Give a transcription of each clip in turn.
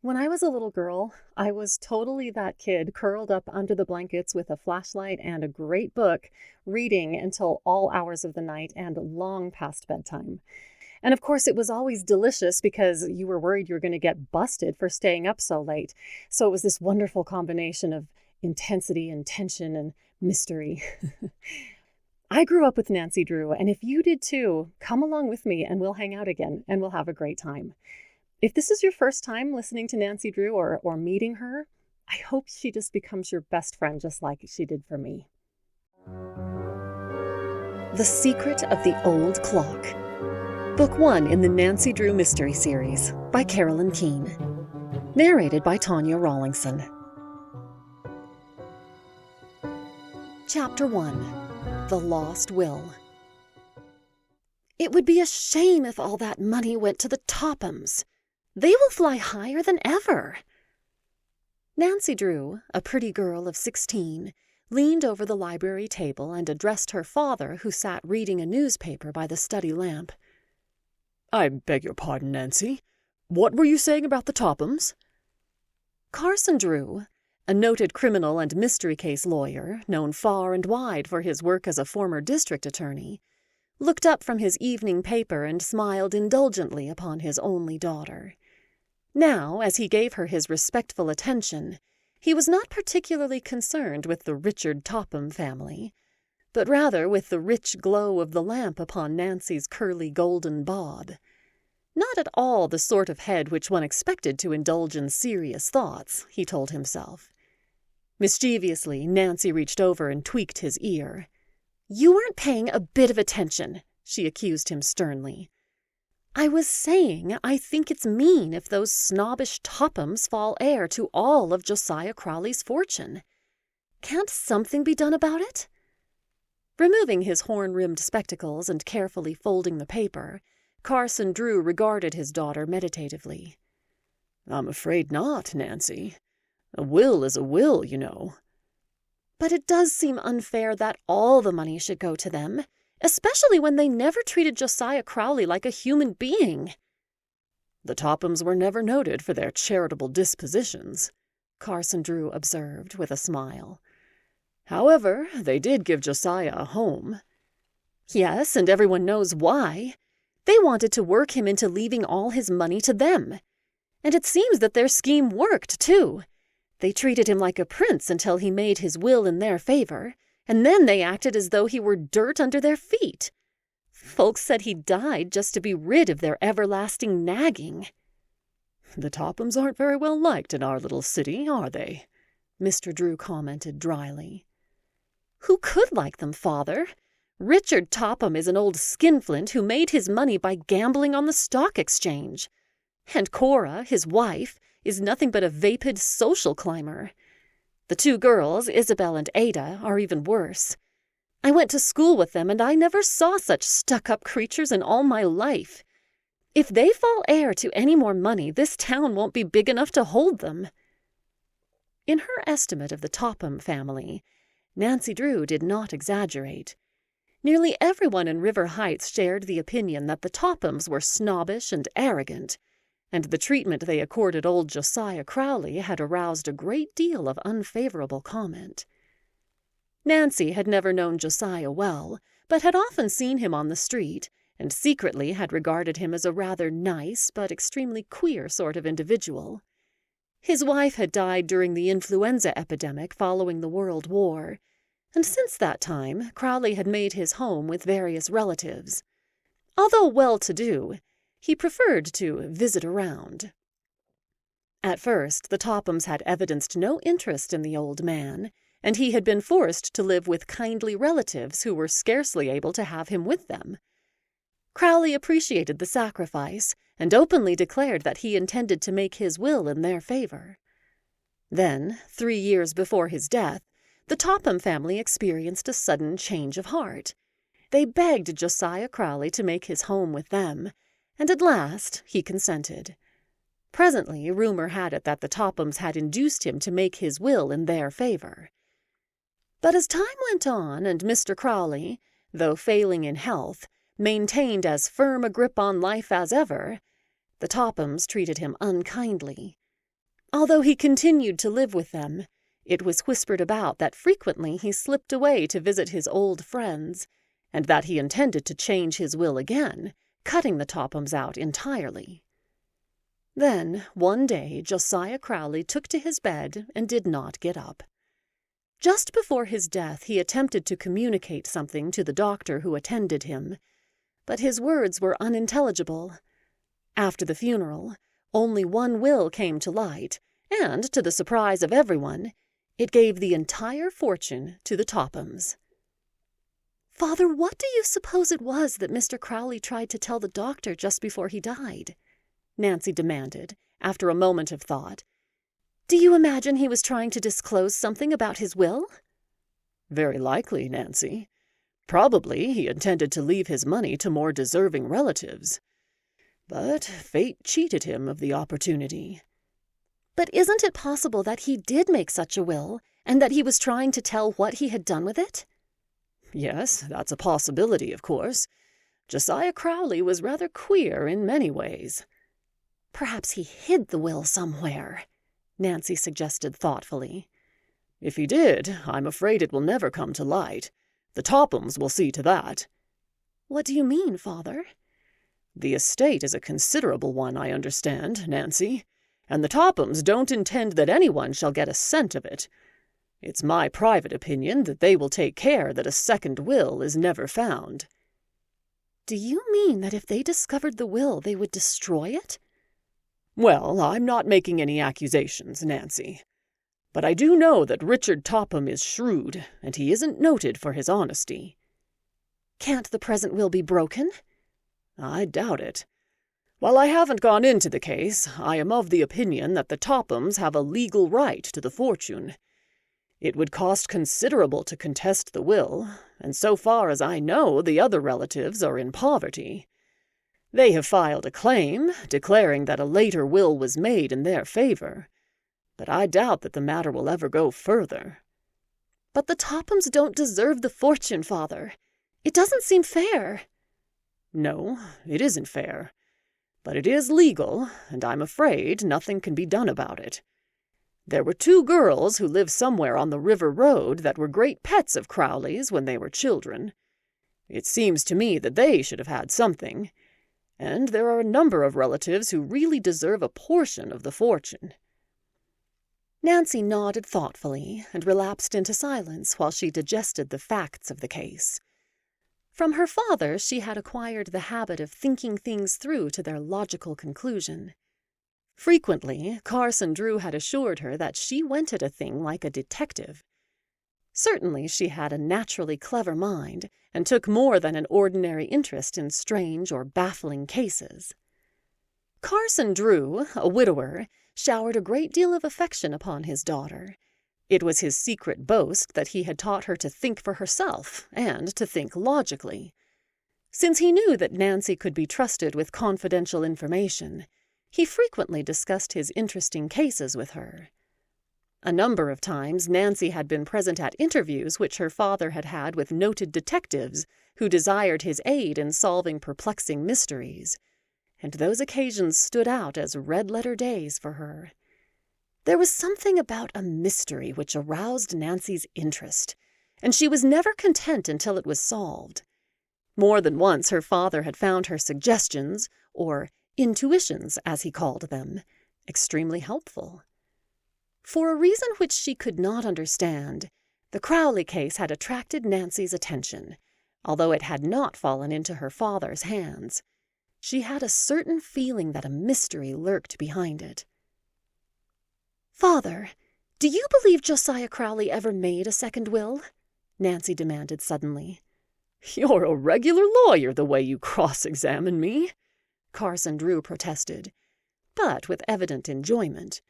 When I was a little girl, I was totally that kid curled up under the blankets with a flashlight and a great book, reading until all hours of the night and long past bedtime. And of course, it was always delicious because you were worried you were going to get busted for staying up so late. So it was this wonderful combination of intensity and tension and mystery. I grew up with Nancy Drew, and if you did too, come along with me and we'll hang out again and we'll have a great time. If this is your first time listening to Nancy Drew or meeting her, I hope she just becomes your best friend just like she did for me. The Secret of the Old Clock. Book 1 in the Nancy Drew Mystery Series by Carolyn Keene. Narrated by Tawnya Rollingson. Chapter 1. The Lost Will. It would be a shame if all that money went to the Tophams. They will fly higher than ever. Nancy Drew, a pretty girl of 16, leaned over the library table and addressed her father, who sat reading a newspaper by the study lamp. "I beg your pardon, Nancy. What were you saying about the Tophams?" Carson Drew, a noted criminal and mystery case lawyer, known far and wide for his work as a former district attorney, looked up from his evening paper and smiled indulgently upon his only daughter. Now, as he gave her his respectful attention, he was not particularly concerned with the Richard Topham family, but rather with the rich glow of the lamp upon Nancy's curly golden bob. Not at all the sort of head which one expected to indulge in serious thoughts, he told himself. Mischievously, Nancy reached over and tweaked his ear. "You weren't paying a bit of attention," she accused him sternly. "I was saying I think it's mean if those snobbish Tophams fall heir to all of Josiah Crowley's fortune. Can't something be done about it?" Removing his horn-rimmed spectacles and carefully folding the paper, Carson Drew regarded his daughter meditatively. "I'm afraid not, Nancy. A will is a will, you know." "But it does seem unfair that all the money should go to them, especially when they never treated Josiah Crowley like a human being." "The Tophams were never noted for their charitable dispositions," Carson Drew observed with a smile. "However, they did give Josiah a home." "Yes, and everyone knows why. They wanted to work him into leaving all his money to them. And it seems that their scheme worked, too. They treated him like a prince until he made his will in their favor, and then they acted as though he were dirt under their feet. Folks said he died just to be rid of their everlasting nagging." "The Tophams aren't very well liked in our little city, are they?" Mr. Drew commented dryly. "Who could like them, Father? Richard Topham is an old skinflint who made his money by gambling on the stock exchange. And Cora, his wife, is nothing but a vapid social climber. The two girls, Isabel and Ada, are even worse. I went to school with them, and I never saw such stuck-up creatures in all my life. If they fall heir to any more money, this town won't be big enough to hold them." In her estimate of the Topham family, Nancy Drew did not exaggerate. Nearly everyone in River Heights shared the opinion that the Tophams were snobbish and arrogant, and the treatment they accorded old Josiah Crowley had aroused a great deal of unfavorable comment. Nancy had never known Josiah well, but had often seen him on the street, and secretly had regarded him as a rather nice but extremely queer sort of individual. His wife had died during the influenza epidemic following the World War, and since that time Crowley had made his home with various relatives. Although well-to-do, he preferred to visit around. At first, the Tophams had evidenced no interest in the old man, and he had been forced to live with kindly relatives who were scarcely able to have him with them. Crowley appreciated the sacrifice and openly declared that he intended to make his will in their favor. Then, 3 years before his death, the Topham family experienced a sudden change of heart. They begged Josiah Crowley to make his home with them, and at last he consented. Presently, rumor had it that the Tophams had induced him to make his will in their favor. But as time went on and Mr. Crowley, though failing in health, maintained as firm a grip on life as ever, the Tophams treated him unkindly. Although he continued to live with them, it was whispered about that frequently he slipped away to visit his old friends, and that he intended to change his will again, cutting the Tophams out entirely. Then, one day, Josiah Crowley took to his bed and did not get up. Just before his death, he attempted to communicate something to the doctor who attended him, but his words were unintelligible. After the funeral, only one will came to light, and, to the surprise of everyone, it gave the entire fortune to the Tophams. "Father, what do you suppose it was that Mr. Crowley tried to tell the doctor just before he died?" Nancy demanded, after a moment of thought. "Do you imagine he was trying to disclose something about his will?" "Very likely, Nancy. Probably he intended to leave his money to more deserving relatives. But fate cheated him of the opportunity." "But isn't it possible that he did make such a will, and that he was trying to tell what he had done with it?" "Yes, that's a possibility, of course. Josiah Crowley was rather queer in many ways." "Perhaps he hid the will somewhere," Nancy suggested thoughtfully. "If he did, I'm afraid it will never come to light. The Tophams will see to that." "What do you mean, Father?" "The estate is a considerable one, I understand, Nancy, and the Tophams don't intend that anyone shall get a cent of it. It's my private opinion that they will take care that a second will is never found." "Do you mean that if they discovered the will, they would destroy it?" "Well, I'm not making any accusations, Nancy. But I do know that Richard Topham is shrewd, and he isn't noted for his honesty." "Can't the present will be broken?" "I doubt it. While I haven't gone into the case, I am of the opinion that the Tophams have a legal right to the fortune. It would cost considerable to contest the will, and so far as I know, the other relatives are in poverty. They have filed a claim, declaring that a later will was made in their favor, but I doubt that the matter will ever go further." "But the Tophams don't deserve the fortune, Father. It doesn't seem fair." "No, it isn't fair. But it is legal, and I'm afraid nothing can be done about it. There were 2 girls who live somewhere on the river road that were great pets of Crowley's when they were children. It seems to me that they should have had something, and there are a number of relatives who really deserve a portion of the fortune." Nancy nodded thoughtfully and relapsed into silence while she digested the facts of the case. From her father, she had acquired the habit of thinking things through to their logical conclusion. Frequently, Carson Drew had assured her that she went at a thing like a detective. Certainly, she had a naturally clever mind and took more than an ordinary interest in strange or baffling cases. Carson Drew, a widower, showered a great deal of affection upon his daughter. It was his secret boast that he had taught her to think for herself and to think logically. Since he knew that Nancy could be trusted with confidential information, he frequently discussed his interesting cases with her. A number of times Nancy had been present at interviews which her father had had with noted detectives who desired his aid in solving perplexing mysteries, and those occasions stood out as red-letter days for her. There was something about a mystery which aroused Nancy's interest, and she was never content until it was solved. More than once her father had found her suggestions, or intuitions as he called them, extremely helpful. For a reason which she could not understand, the Crowley case had attracted Nancy's attention, although it had not fallen into her father's hands. She had a certain feeling that a mystery lurked behind it. "Father, do you believe Josiah Crowley ever made a second will?" Nancy demanded suddenly. "You're a regular lawyer the way you cross-examine me," Carson Drew protested, but with evident enjoyment.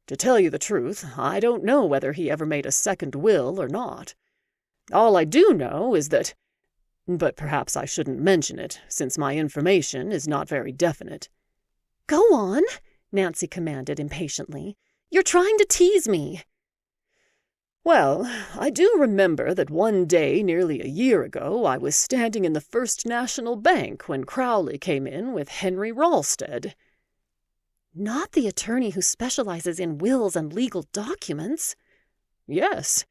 "To tell you the truth, I don't know whether he ever made a second will or not. All I do know is that—but perhaps I shouldn't mention it, since my information is not very definite." "Go on," Nancy commanded impatiently. "You're trying to tease me." "Well, I do remember that one day nearly a year ago I was standing in the First National Bank when Crowley came in with Henry Ralsted." Not the attorney who specializes in wills and legal documents. Yes.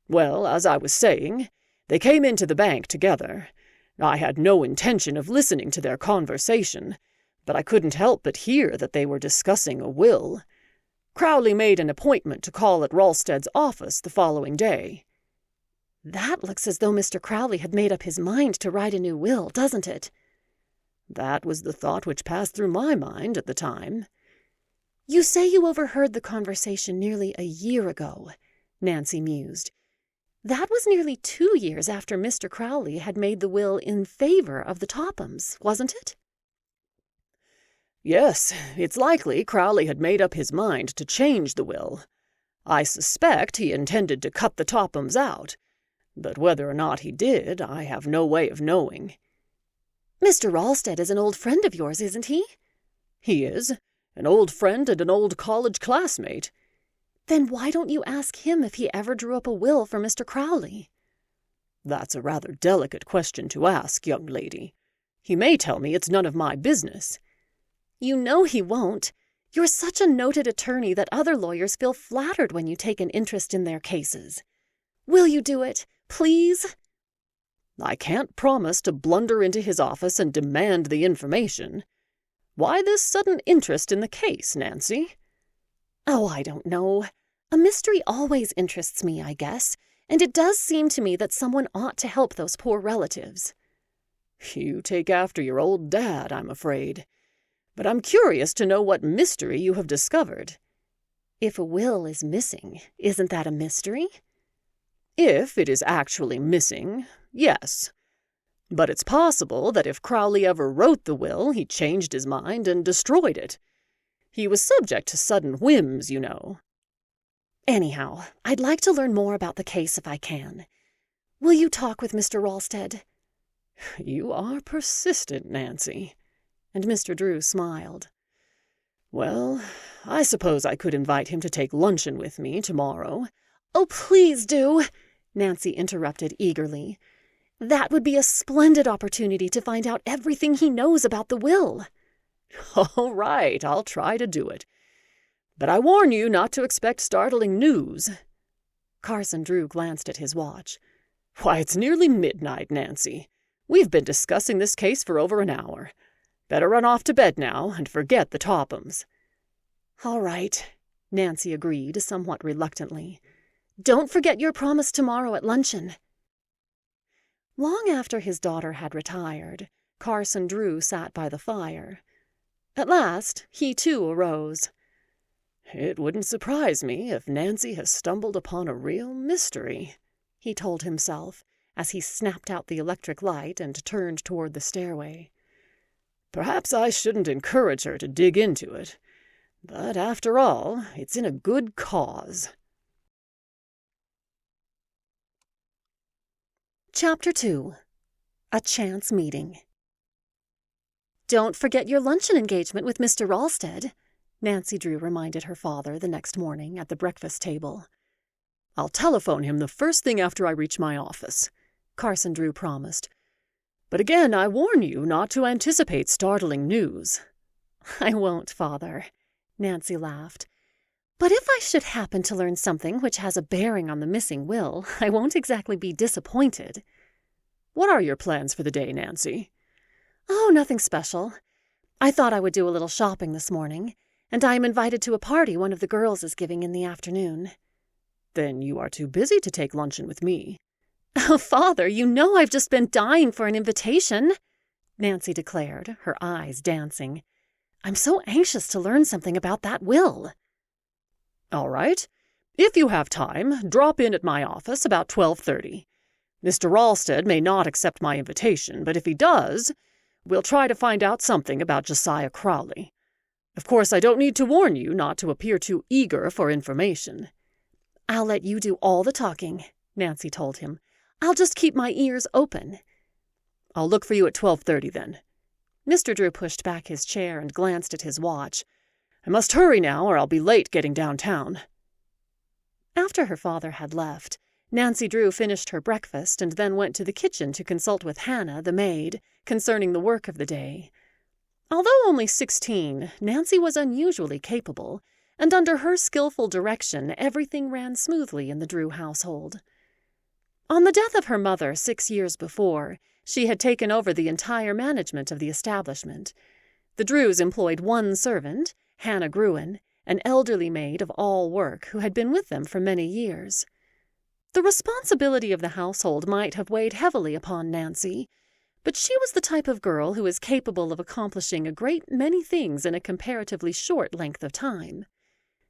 Well, as I was saying, they came into the bank together. I had no intention of listening to their conversation, but I couldn't help but hear that they were discussing a will. Crowley made an appointment to call at Ralsted's office the following day. That looks as though Mr. Crowley had made up his mind to write a new will, doesn't it? That was the thought which passed through my mind at the time. You say you overheard the conversation nearly a year ago, Nancy mused. That was nearly 2 years after Mr. Crowley had made the will in favor of the Tophams, wasn't it? Yes, it's likely Crowley had made up his mind to change the will. I suspect he intended to cut the Tophams out, but whether or not he did, I have no way of knowing. Mr. Ralsted is an old friend of yours, isn't he? He is. An old friend and an old college classmate. Then why don't you ask him if he ever drew up a will for Mr. Crowley? That's a rather delicate question to ask, young lady. He may tell me it's none of my business. You know he won't. You're such a noted attorney that other lawyers feel flattered when you take an interest in their cases. Will you do it, please? I can't promise to blunder into his office and demand the information. Why this sudden interest in the case, Nancy? Oh, I don't know. A mystery always interests me, I guess, and it does seem to me that someone ought to help those poor relatives. You take after your old dad, I'm afraid. But I'm curious to know what mystery you have discovered. If a will is missing, isn't that a mystery? If it is actually missing, yes. But it's possible that if Crowley ever wrote the will, he changed his mind and destroyed it. He was subject to sudden whims, you know. Anyhow, I'd like to learn more about the case if I can. Will you talk with Mr. Ralsted? You are persistent, Nancy. And Mr. Drew smiled. Well, I suppose I could invite him to take luncheon with me tomorrow. Oh, please do, Nancy interrupted eagerly. That would be a splendid opportunity to find out everything he knows about the will. All right, I'll try to do it. But I warn you not to expect startling news. Carson Drew glanced at his watch. Why, it's nearly midnight, Nancy. We've been discussing this case for over an hour. Better run off to bed now and forget the Tophams. All right, Nancy agreed somewhat reluctantly. Don't forget your promise tomorrow at luncheon. Long after his daughter had retired, Carson Drew sat by the fire. At last, he too arose. It wouldn't surprise me if Nancy has stumbled upon a real mystery, he told himself, as he snapped out the electric light and turned toward the stairway. Perhaps I shouldn't encourage her to dig into it, but after all, it's in a good cause. Chapter 2. A Chance Meeting. Don't forget your luncheon engagement with Mr. Ralsted, Nancy Drew reminded her father the next morning at the breakfast table. I'll telephone him the first thing after I reach my office, Carson Drew promised. But again, I warn you not to anticipate startling news. I won't, Father, Nancy laughed. But if I should happen to learn something which has a bearing on the missing will, I won't exactly be disappointed. What are your plans for the day, Nancy? Oh, nothing special. I thought I would do a little shopping this morning, and I am invited to a party one of the girls is giving in the afternoon. Then you are too busy to take luncheon with me. Oh, Father, you know I've just been dying for an invitation, Nancy declared, her eyes dancing. I'm so anxious to learn something about that will. All right. If you have time, drop in at my office about 12:30. Mr. Ralsted may not accept my invitation, but if he does, we'll try to find out something about Josiah Crowley. Of course, I don't need to warn you not to appear too eager for information. I'll let you do all the talking, Nancy told him. I'll just keep my ears open. I'll look for you at 12:30 then. Mr. Drew pushed back his chair and glanced at his watch. I must hurry now or I'll be late getting downtown. After her father had left, Nancy Drew finished her breakfast and then went to the kitchen to consult with Hannah, the maid, concerning the work of the day. Although only 16, Nancy was unusually capable, and under her skillful direction everything ran smoothly in the Drew household. On the death of her mother 6 years before, she had taken over the entire management of the establishment. The Drews employed one servant, Hannah Gruen, an elderly maid of all work who had been with them for many years. The responsibility of the household might have weighed heavily upon Nancy, but she was the type of girl who is capable of accomplishing a great many things in a comparatively short length of time.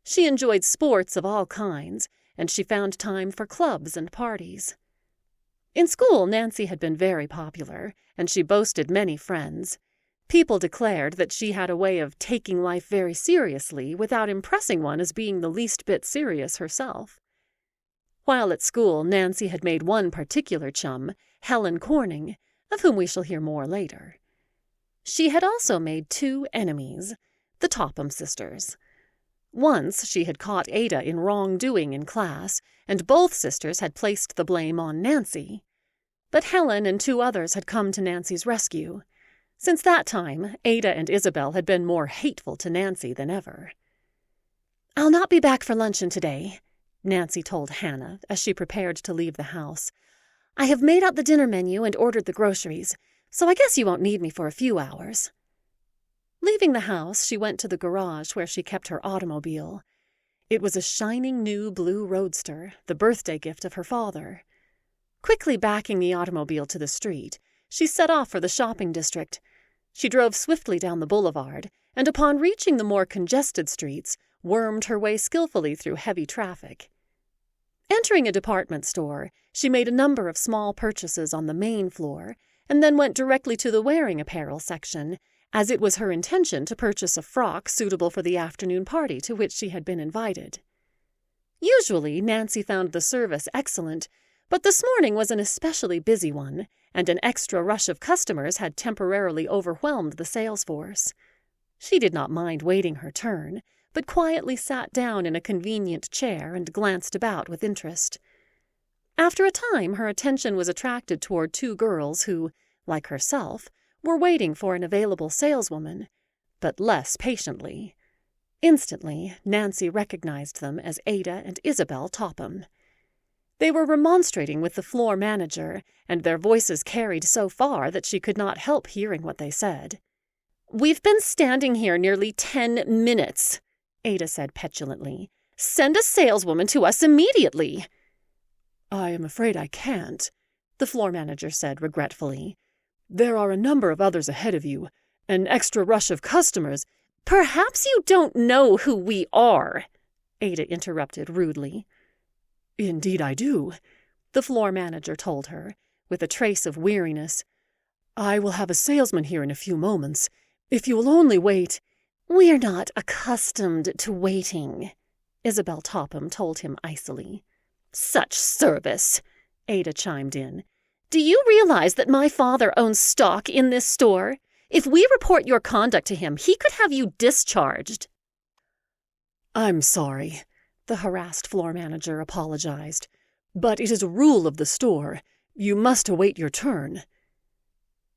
She enjoyed sports of all kinds, and she found time for clubs and parties. In school, Nancy had been very popular, and she boasted many friends. People declared that she had a way of taking life very seriously without impressing one as being the least bit serious herself. While at school, Nancy had made one particular chum, Helen Corning, of whom we shall hear more later. She had also made 2 enemies, the Topham sisters. Once she had caught Ada in wrongdoing in class, and both sisters had placed the blame on Nancy. But Helen and 2 others had come to Nancy's rescue. Since that time, Ada and Isabel had been more hateful to Nancy than ever. "I'll not be back for luncheon today," Nancy told Hannah as she prepared to leave the house. "I have made out the dinner menu and ordered the groceries, so I guess you won't need me for a few hours." Leaving the house, she went to the garage where she kept her automobile. It was a shining new blue roadster, the birthday gift of her father. Quickly backing the automobile to the street, she set off for the shopping district. She drove swiftly down the boulevard, and upon reaching the more congested streets, wormed her way skillfully through heavy traffic. Entering a department store, she made a number of small purchases on the main floor, and then went directly to the wearing apparel section, as it was her intention to purchase a frock suitable for the afternoon party to which she had been invited. Usually, Nancy found the service excellent, but this morning was an especially busy one, and an extra rush of customers had temporarily overwhelmed the sales force. She did not mind waiting her turn, but quietly sat down in a convenient chair and glanced about with interest. After a time, her attention was attracted toward 2 girls who, like herself, were waiting for an available saleswoman, but less patiently. Instantly, Nancy recognized them as Ada and Isabel Topham. They were remonstrating with the floor manager, and their voices carried so far that she could not help hearing what they said. "We've been standing here nearly 10 minutes, Ada said petulantly. "Send a saleswoman to us immediately." "I am afraid I can't," the floor manager said regretfully. "There are a number of others ahead of you, an extra rush of customers." "Perhaps you don't know who we are," Ada interrupted rudely. "Indeed I do," the floor manager told her, with a trace of weariness. "I will have a salesman here in a few moments. If you will only wait—" "We're not accustomed to waiting," Isabel Topham told him icily. "Such service," Ada chimed in. "Do you realize that my father owns stock in this store? If we report your conduct to him, he could have you discharged." "I'm sorry," the harassed floor manager apologized. "But it is a rule of the store. You must await your turn."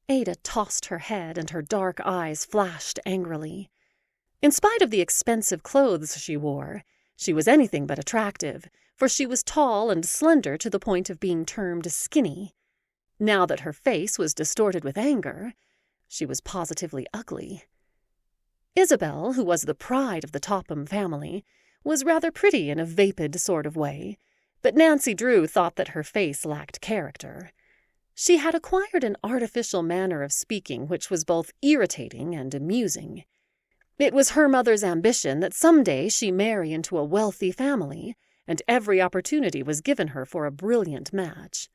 Ada tossed her head and her dark eyes flashed angrily. In spite of the expensive clothes she wore, she was anything but attractive, for she was tall and slender to the point of being termed skinny. Now that her face was distorted with anger, she was positively ugly. Isabel, who was the pride of the Topham family, was rather pretty in a vapid sort of way, but Nancy Drew thought that her face lacked character. She had acquired an artificial manner of speaking which was both irritating and amusing. It was her mother's ambition that someday she marry into a wealthy family, and every opportunity was given her for a brilliant match.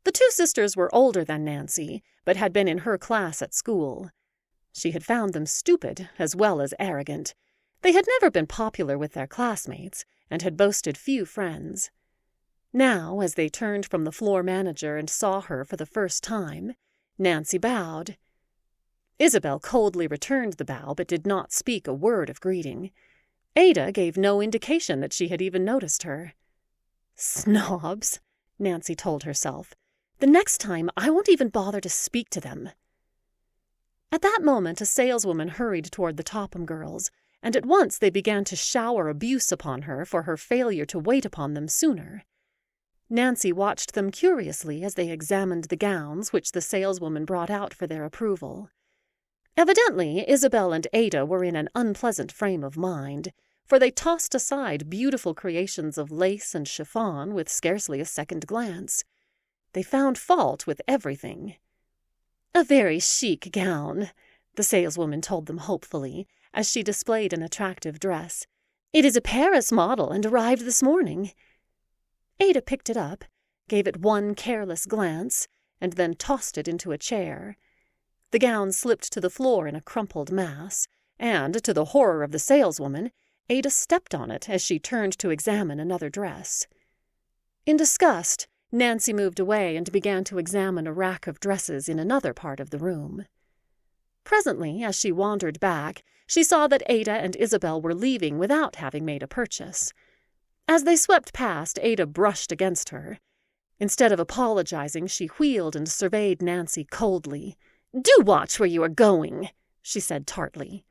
The 2 sisters were older than Nancy, but had been in her class at school. She had found them stupid as well as arrogant. They had never been popular with their classmates, and had boasted few friends. Now, as they turned from the floor manager and saw her for the first time, Nancy bowed. Isabel coldly returned the bow, but did not speak a word of greeting. Ada gave no indication that she had even noticed her. "Snobs," Nancy told herself. "The next time I won't even bother to speak to them." At that moment, a saleswoman hurried toward the Topham girls, and at once they began to shower abuse upon her for her failure to wait upon them sooner. Nancy watched them curiously as they examined the gowns which the saleswoman brought out for their approval. Evidently, Isabel and Ada were in an unpleasant frame of mind, for they tossed aside beautiful creations of lace and chiffon with scarcely a second glance. They found fault with everything. "A very chic gown," the saleswoman told them hopefully, as she displayed an attractive dress. "It is a Paris model and arrived this morning." Ada picked it up, gave it one careless glance, and then tossed it into a chair. The gown slipped to the floor in a crumpled mass, and, to the horror of the saleswoman, Ada stepped on it as she turned to examine another dress. In disgust, Nancy moved away and began to examine a rack of dresses in another part of the room. Presently, as she wandered back, she saw that Ada and Isabel were leaving without having made a purchase. As they swept past, Ada brushed against her. Instead of apologizing, she wheeled and surveyed Nancy coldly. "Do watch where you are going," she said tartly.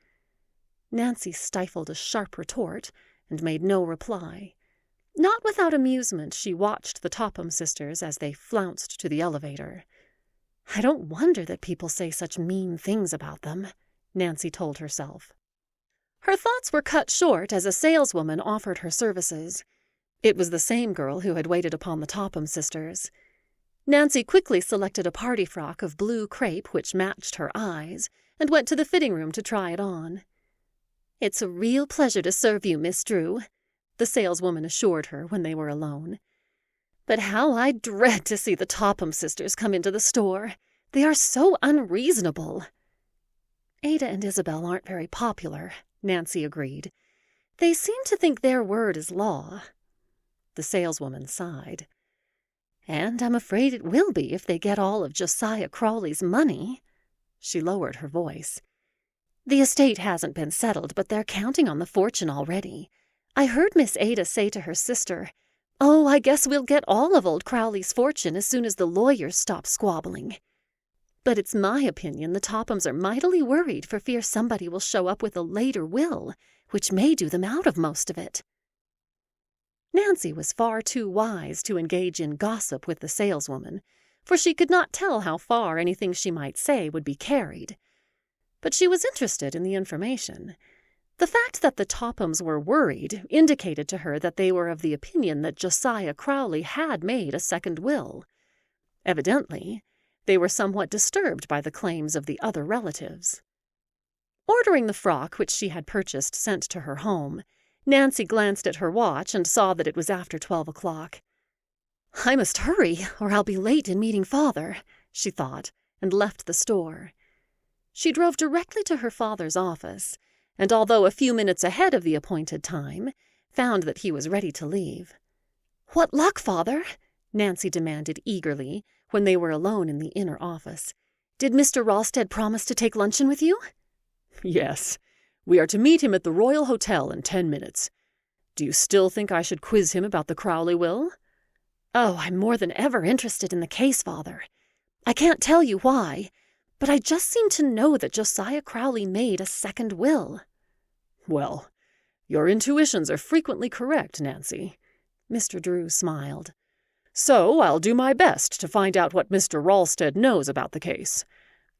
Nancy stifled a sharp retort and made no reply. Not without amusement, she watched the Topham sisters as they flounced to the elevator. "I don't wonder that people say such mean things about them," Nancy told herself. Her thoughts were cut short as a saleswoman offered her services. It was the same girl who had waited upon the Topham sisters. Nancy quickly selected a party frock of blue crepe which matched her eyes and went to the fitting room to try it on. "It's a real pleasure to serve you, Miss Drew," the saleswoman assured her when they were alone. "But how I dread to see the Topham sisters come into the store. They are so unreasonable." "Ada and Isabel aren't very popular," Nancy agreed. "They seem to think their word is law." The saleswoman sighed. "And I'm afraid it will be if they get all of Josiah Crawley's money." She lowered her voice. "The estate hasn't been settled, but they're counting on the fortune already. I heard Miss Ada say to her sister, 'Oh, I guess we'll get all of old Crowley's fortune as soon as the lawyers stop squabbling.' But it's my opinion the Tophams are mightily worried for fear somebody will show up with a later will, which may do them out of most of it." Nancy was far too wise to engage in gossip with the saleswoman, for she could not tell how far anything she might say would be carried. But she was interested in the information. The fact that the Tophams were worried indicated to her that they were of the opinion that Josiah Crowley had made a second will. Evidently, they were somewhat disturbed by the claims of the other relatives. Ordering the frock which she had purchased sent to her home, Nancy glanced at her watch and saw that it was after 12 o'clock. "I must hurry, or I'll be late in meeting Father," she thought, and left the store. She drove directly to her father's office, and although a few minutes ahead of the appointed time, found that he was ready to leave. "What luck, Father?" Nancy demanded eagerly when they were alone in the inner office. "Did Mr. Ralsted promise to take luncheon with you?" "Yes. We are to meet him at the Royal Hotel in 10 minutes. Do you still think I should quiz him about the Crowley will?" "Oh, I'm more than ever interested in the case, Father. I can't tell you why, but I just seem to know that Josiah Crowley made a second will." "Well, your intuitions are frequently correct, Nancy." Mr. Drew smiled. "So I'll do my best to find out what Mr. Ralsted knows about the case.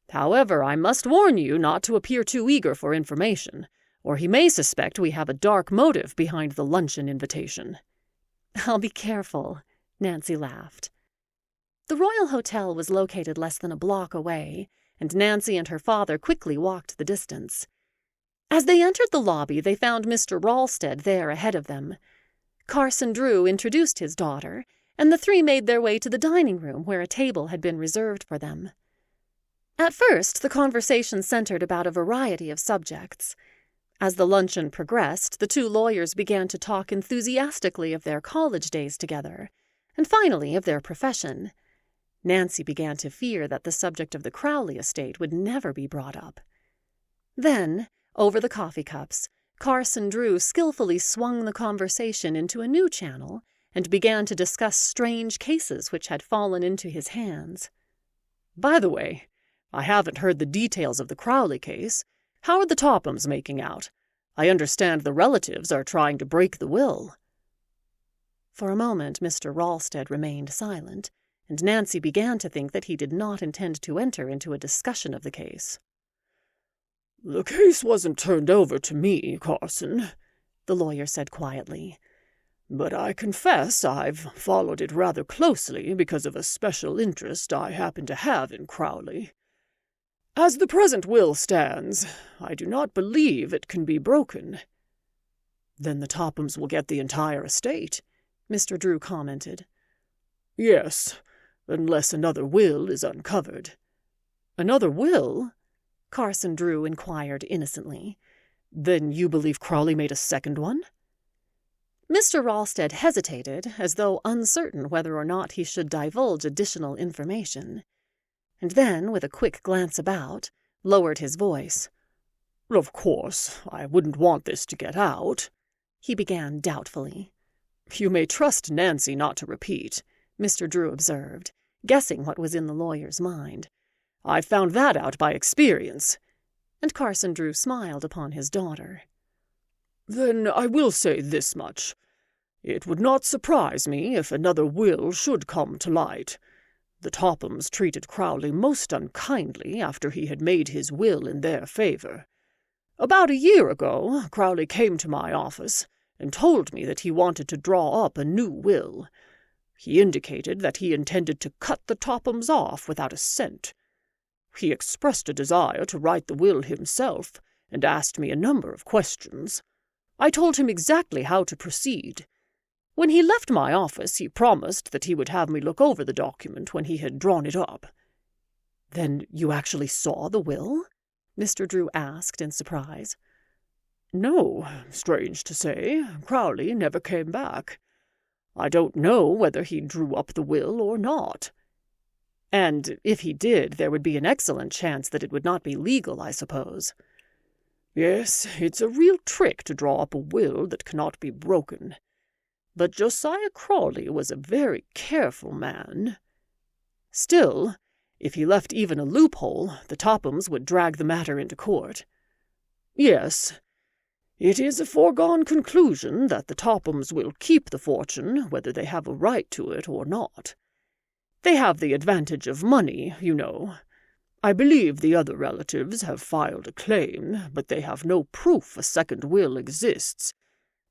However, I must warn you not to appear too eager for information, or he may suspect we have a dark motive behind the luncheon invitation." "I'll be careful," Nancy laughed. The Royal Hotel was located less than a block away, and Nancy and her father quickly walked the distance. As they entered the lobby, they found Mr. Ralsted there ahead of them. Carson Drew introduced his daughter, and the three made their way to the dining room where a table had been reserved for them. At first, the conversation centered about a variety of subjects. As the luncheon progressed, the two lawyers began to talk enthusiastically of their college days together, and finally of their profession. Nancy began to fear that the subject of the Crowley estate would never be brought up. Then, over the coffee cups, Carson Drew skillfully swung the conversation into a new channel and began to discuss strange cases which had fallen into his hands. "By the way, I haven't heard the details of the Crowley case. How are the Tophams making out? I understand the relatives are trying to break the will." For a moment Mr. Ralsted remained silent, and Nancy began to think that he did not intend to enter into a discussion of the case. "The case wasn't turned over to me, Carson," the lawyer said quietly. "But I confess I've followed it rather closely because of a special interest I happen to have in Crowley. As the present will stands, I do not believe it can be broken." "Then the Tophams will get the entire estate," Mr. Drew commented. "Yes, unless another will is uncovered." "Another will?" Carson Drew inquired innocently. "Then you believe Crowley made a second one?" Mr. Ralsted hesitated, as though uncertain whether or not he should divulge additional information, and then, with a quick glance about, lowered his voice. "Of course, I wouldn't want this to get out," he began doubtfully. "You may trust Nancy not to repeat," Mr. Drew observed, guessing what was in the lawyer's mind. "I found that out by experience." And Carson Drew smiled upon his daughter. "Then I will say this much. It would not surprise me if another will should come to light. The Tophams treated Crowley most unkindly after he had made his will in their favor. About a year ago, Crowley came to my office and told me that he wanted to draw up a new will. He indicated that he intended to cut the Tophams off without a cent. He expressed a desire to write the will himself and asked me a number of questions. I told him exactly how to proceed. When he left my office, he promised that he would have me look over the document when he had drawn it up." "Then you actually saw the will?" Mr. Drew asked in surprise. "No, strange to say, Crowley never came back. I don't know whether he drew up the will or not." "And if he did, there would be an excellent chance that it would not be legal, I suppose." "Yes, it's a real trick to draw up a will that cannot be broken. But Josiah Crowley was a very careful man. Still, if he left even a loophole, the Tophams would drag the matter into court. Yes, it is a foregone conclusion that the Tophams will keep the fortune, whether they have a right to it or not. They have the advantage of money, you know. I believe the other relatives have filed a claim, but they have no proof a second will exists,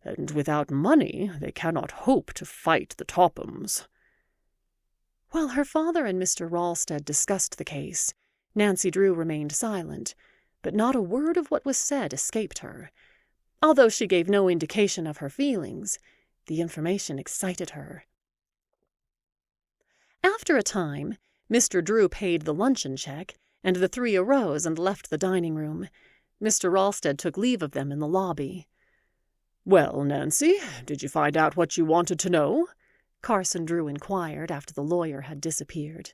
and without money they cannot hope to fight the Tophams." While her father and Mr. Ralsted discussed the case, Nancy Drew remained silent, but not a word of what was said escaped her. Although she gave no indication of her feelings, the information excited her. After a time, Mr. Drew paid the luncheon check, and the three arose and left the dining room. Mr. Ralsted took leave of them in the lobby. "Well, Nancy, did you find out what you wanted to know?" Carson Drew inquired after the lawyer had disappeared.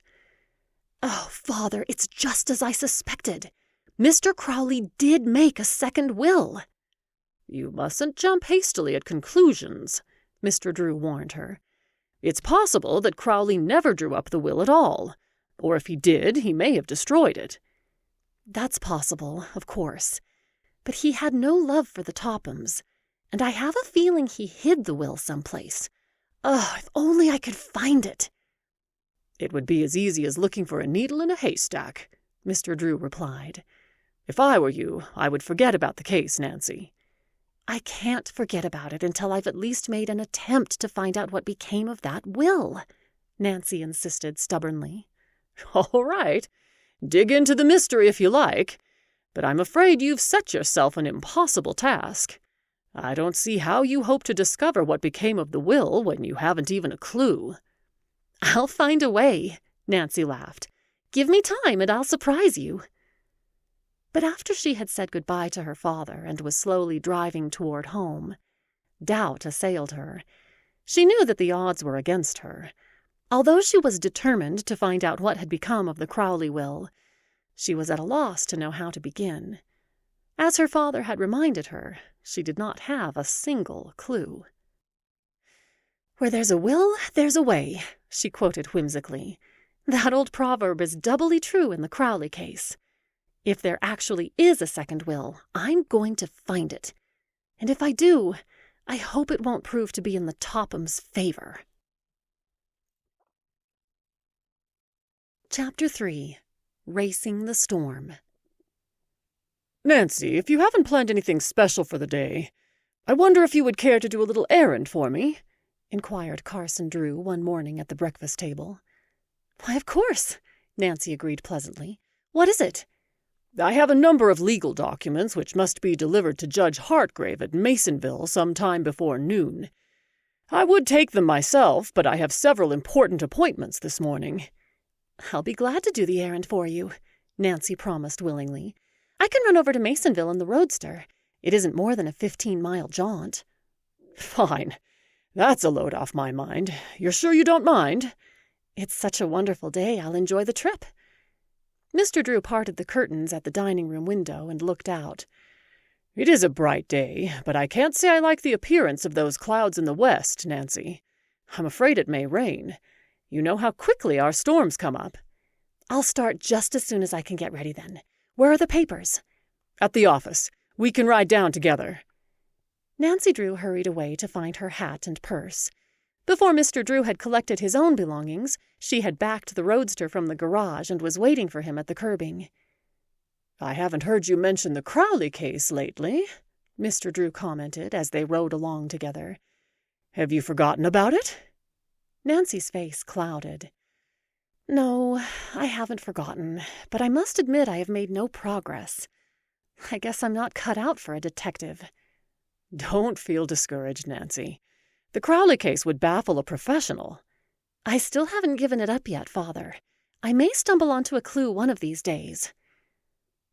"Oh, Father, it's just as I suspected. Mr. Crowley did make a second will." "You mustn't jump hastily at conclusions," Mr. Drew warned her. "It's possible that Crowley never drew up the will at all, or if he did, he may have destroyed it." "That's possible, of course. But he had no love for the Tophams, and I have a feeling he hid the will someplace. Oh, if only I could find it." "It would be as easy as looking for a needle in a haystack," Mr. Drew replied. "If I were you, I would forget about the case, Nancy." "I can't forget about it until I've at least made an attempt to find out what became of that will," Nancy insisted stubbornly. "All right. Dig into the mystery if you like, but I'm afraid you've set yourself an impossible task. I don't see how you hope to discover what became of the will when you haven't even a clue." "I'll find a way," Nancy laughed. "Give me time and I'll surprise you." But after she had said goodbye to her father and was slowly driving toward home, doubt assailed her. She knew that the odds were against her. Although she was determined to find out what had become of the Crowley will, she was at a loss to know how to begin. As her father had reminded her, she did not have a single clue. "Where there's a will, there's a way," she quoted whimsically. That old proverb is doubly true in the Crowley case. If there actually is a second will, I'm going to find it. And if I do, I hope it won't prove to be in the Tophams' favor. Chapter 3. Racing the Storm. Nancy, if you haven't planned anything special for the day, I wonder if you would care to do a little errand for me? Inquired Carson Drew one morning at the breakfast table. Why, of course, Nancy agreed pleasantly. What is it? I have a number of legal documents which must be delivered to Judge Hartgrave at Masonville some time before noon. I would take them myself, but I have several important appointments this morning. I'll be glad to do the errand for you, Nancy promised willingly. I can run over to Masonville in the roadster. It isn't more than a 15-mile jaunt. Fine. That's a load off my mind. You're sure you don't mind? It's such a wonderful day, I'll enjoy the trip. Mr. Drew parted the curtains at the dining-room window and looked out. It is a bright day, but I can't say I like the appearance of those clouds in the west, Nancy. I'm afraid it may rain. You know how quickly our storms come up. I'll start just as soon as I can get ready then. Where are the papers? At the office. We can ride down together. Nancy Drew hurried away to find her hat and purse. Before Mr. Drew had collected his own belongings, she had backed the roadster from the garage and was waiting for him at the curbing. I haven't heard you mention the Crowley case lately, Mr. Drew commented as they rode along together. Have you forgotten about it? Nancy's face clouded. No, I haven't forgotten, but I must admit I have made no progress. I guess I'm not cut out for a detective. Don't feel discouraged, Nancy. The Crowley case would baffle a professional. I still haven't given it up yet, Father. I may stumble onto a clue one of these days.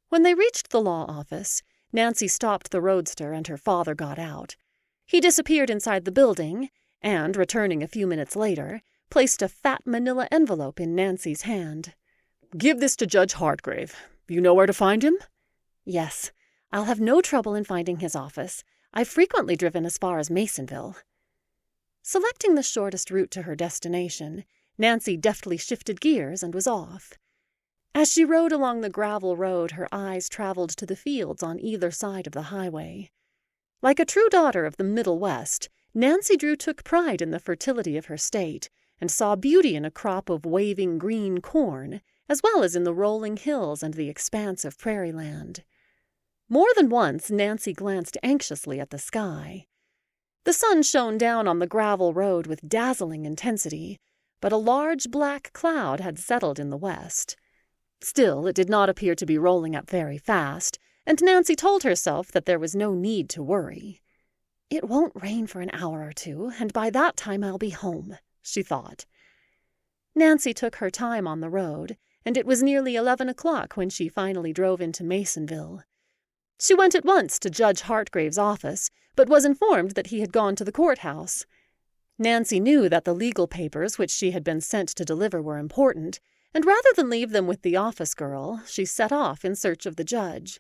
When they reached the law office, Nancy stopped the roadster and her father got out. He disappeared inside the building and, returning a few minutes later, placed a fat manila envelope in Nancy's hand. Give this to Judge Hartgrave. You know where to find him? Yes. I'll have no trouble in finding his office. I've frequently driven as far as Masonville. Selecting the shortest route to her destination, Nancy deftly shifted gears and was off. As she rode along the gravel road, her eyes traveled to the fields on either side of the highway. Like a true daughter of the Middle West, Nancy Drew took pride in the fertility of her state and saw beauty in a crop of waving green corn, as well as in the rolling hills and the expanse of prairie land. More than once, Nancy glanced anxiously at the sky. The sun shone down on the gravel road with dazzling intensity, but a large black cloud had settled in the west. Still, it did not appear to be rolling up very fast, and Nancy told herself that there was no need to worry. It won't rain for an hour or two, and by that time I'll be home, she thought. Nancy took her time on the road, and it was nearly 11 o'clock when she finally drove into Masonville. She went at once to Judge Hartgrave's office, but was informed that he had gone to the courthouse. Nancy knew that the legal papers which she had been sent to deliver were important, and rather than leave them with the office girl, she set off in search of the judge.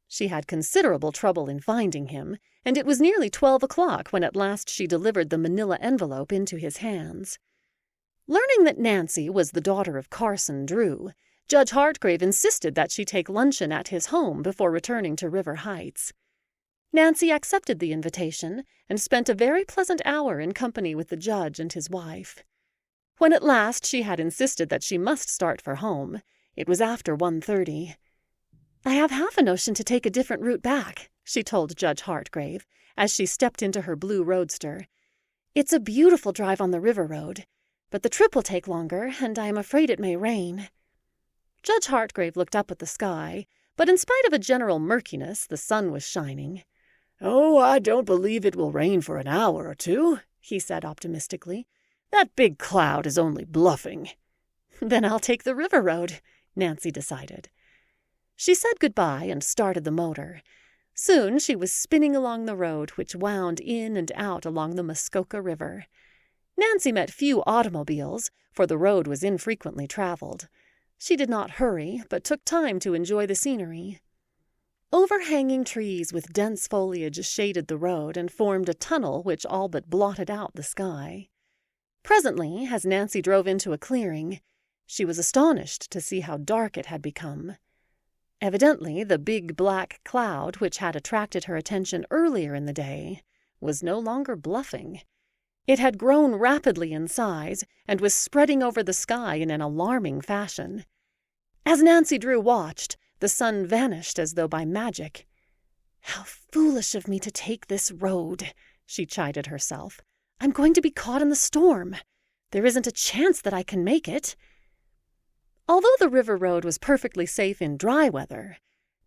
She had considerable trouble in finding him, and it was nearly 12 o'clock when at last she delivered the manila envelope into his hands. Learning that Nancy was the daughter of Carson Drew, Judge Hartgrave insisted that she take luncheon at his home before returning to River Heights. Nancy accepted the invitation and spent a very pleasant hour in company with the judge and his wife. When at last she had insisted that she must start for home, it was after 1:30. I have half a notion to take a different route back, she told Judge Hartgrave, as she stepped into her blue roadster. It's a beautiful drive on the river road, but the trip will take longer, and I am afraid it may rain. Judge Hartgrave looked up at the sky, but in spite of a general murkiness, the sun was shining. Oh, I don't believe it will rain for an hour or two, he said optimistically. That big cloud is only bluffing. Then I'll take the river road, Nancy decided. She said goodbye and started the motor. Soon she was spinning along the road which wound in and out along the Muskoka River. Nancy met few automobiles, for the road was infrequently traveled. She did not hurry, but took time to enjoy the scenery. Overhanging trees with dense foliage shaded the road and formed a tunnel which all but blotted out the sky. Presently, as Nancy drove into a clearing, She was astonished to see how dark it had become. Evidently, the big black cloud which had attracted her attention earlier in the day was no longer bluffing. It had grown rapidly in size and was spreading over the sky in an alarming fashion. As Nancy Drew watched, the sun vanished as though by magic. "How foolish of me to take this road," she chided herself. "I'm going to be caught in the storm. There isn't a chance that I can make it." Although the river road was perfectly safe in dry weather,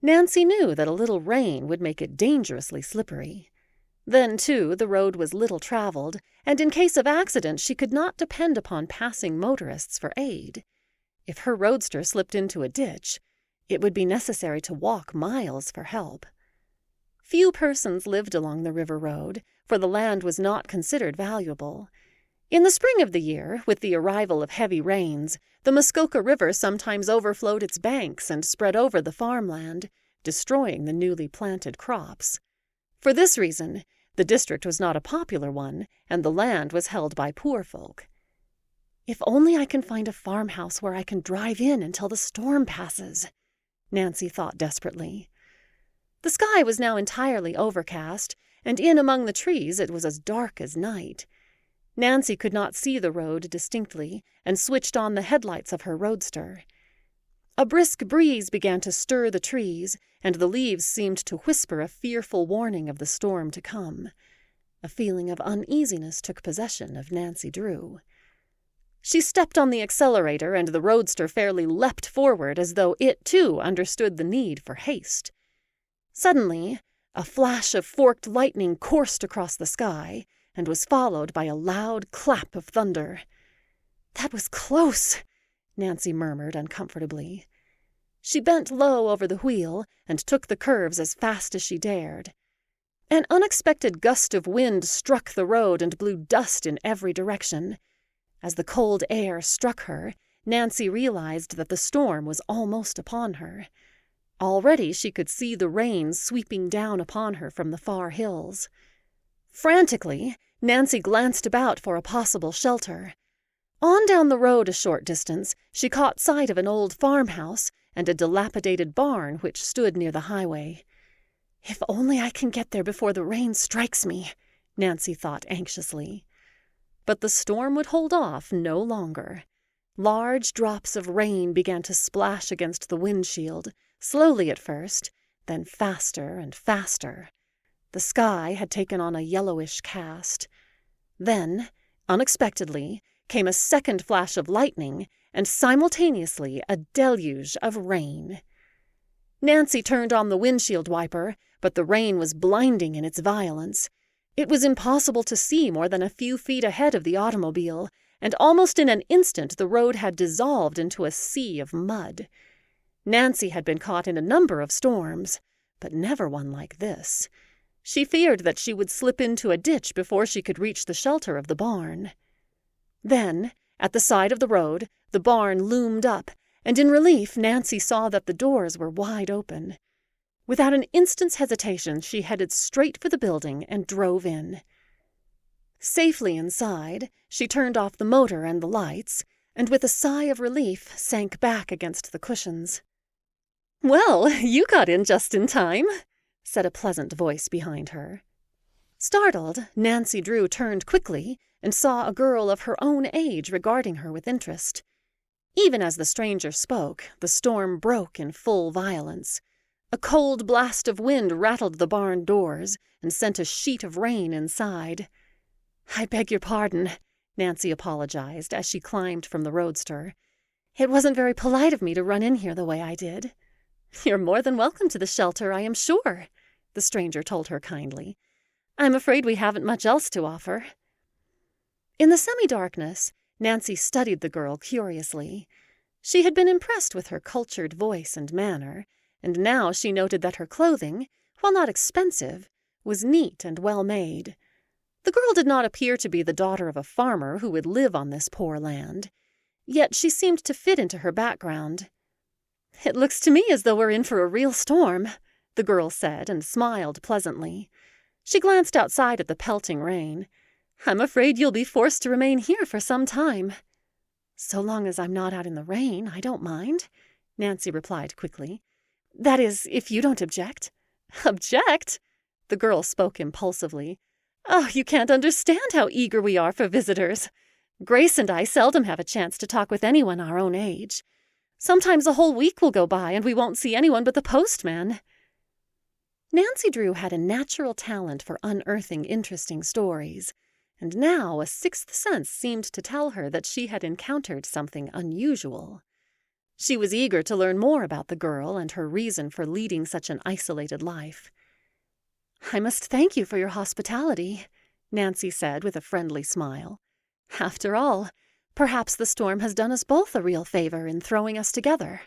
Nancy knew that a little rain would make it dangerously slippery. Then, too, the road was little traveled, and in case of accident she could not depend upon passing motorists for aid. If her roadster slipped into a ditch, it would be necessary to walk miles for help. Few persons lived along the river road, for the land was not considered valuable. In the spring of the year, with the arrival of heavy rains, the Muskoka River sometimes overflowed its banks and spread over the farmland, destroying the newly planted crops. For this reason, the district was not a popular one, and the land was held by poor folk. "If only I can find a farmhouse where I can drive in until the storm passes," Nancy thought desperately. The sky was now entirely overcast, and in among the trees it was as dark as night. Nancy could not see the road distinctly, and switched on the headlights of her roadster. A brisk breeze began to stir the trees, and the leaves seemed to whisper a fearful warning of the storm to come. A feeling of uneasiness took possession of Nancy Drew. She stepped on the accelerator, and the roadster fairly leapt forward as though it, too, understood the need for haste. Suddenly, a flash of forked lightning coursed across the sky, and was followed by a loud clap of thunder. "That was close," Nancy murmured uncomfortably. She bent low over the wheel and took the curves as fast as she dared. An unexpected gust of wind struck the road and blew dust in every direction. As the cold air struck her, Nancy realized that the storm was almost upon her. Already she could see the rain sweeping down upon her from the far hills. Frantically, Nancy glanced about for a possible shelter. On down the road a short distance, she caught sight of an old farmhouse and a dilapidated barn which stood near the highway. "If only I can get there before the rain strikes me," Nancy thought anxiously. But the storm would hold off no longer. Large drops of rain began to splash against the windshield, slowly at first, then faster and faster. The sky had taken on a yellowish cast. Then, unexpectedly, came a second flash of lightning, and simultaneously a deluge of rain. Nancy turned on the windshield wiper, but the rain was blinding in its violence. It was impossible to see more than a few feet ahead of the automobile, and almost in an instant the road had dissolved into a sea of mud. Nancy had been caught in a number of storms, but never one like this. She feared that she would slip into a ditch before she could reach the shelter of the barn. Then, at the side of the road, the barn loomed up, and in relief Nancy saw that the doors were wide open. Without an instant's hesitation, she headed straight for the building and drove in. Safely inside, she turned off the motor and the lights, and with a sigh of relief sank back against the cushions. "Well, you got in just in time," said a pleasant voice behind her. Startled, Nancy Drew turned quickly and saw a girl of her own age regarding her with interest. Even as the stranger spoke, the storm broke in full violence. A cold blast of wind rattled the barn doors and sent a sheet of rain inside. "I beg your pardon," Nancy apologized as she climbed from the roadster. "It wasn't very polite of me to run in here the way I did." "You're more than welcome to the shelter, I am sure," the stranger told her kindly. "I'm afraid we haven't much else to offer." In the semi-darkness, Nancy studied the girl curiously. She had been impressed with her cultured voice and manner, and now she noted that her clothing, while not expensive, was neat and well-made. The girl did not appear to be the daughter of a farmer who would live on this poor land, yet she seemed to fit into her background. "It looks to me as though we're in for a real storm," the girl said and smiled pleasantly. She glanced outside at the pelting rain. "I'm afraid you'll be forced to remain here for some time." "So long as I'm not out in the rain, I don't mind," Nancy replied quickly. "That is, if you don't object." "Object?" The girl spoke impulsively. "Oh, you can't understand how eager we are for visitors. Grace and I seldom have a chance to talk with anyone our own age. Sometimes a whole week will go by and we won't see anyone but the postman." Nancy Drew had a natural talent for unearthing interesting stories, and now a sixth sense seemed to tell her that she had encountered something unusual. She was eager to learn more about the girl and her reason for leading such an isolated life. "I must thank you for your hospitality," Nancy said with a friendly smile. "After all, perhaps the storm has done us both a real favor in throwing us together."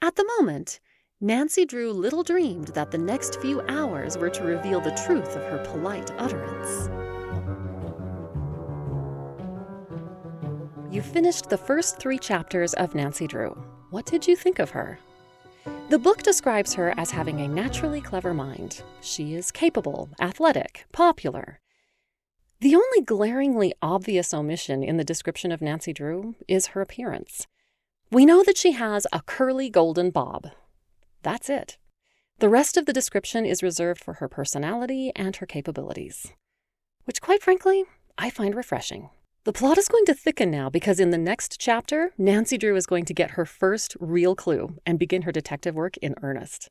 At the moment, Nancy Drew little dreamed that the next few hours were to reveal the truth of her polite utterance. You finished the first 3 chapters of Nancy Drew. What did you think of her? The book describes her as having a naturally clever mind. She is capable, athletic, popular. The only glaringly obvious omission in the description of Nancy Drew is her appearance. We know that she has a curly golden bob. That's it. The rest of the description is reserved for her personality and her capabilities, which, quite frankly, I find refreshing. The plot is going to thicken now because in the next chapter, Nancy Drew is going to get her first real clue and begin her detective work in earnest.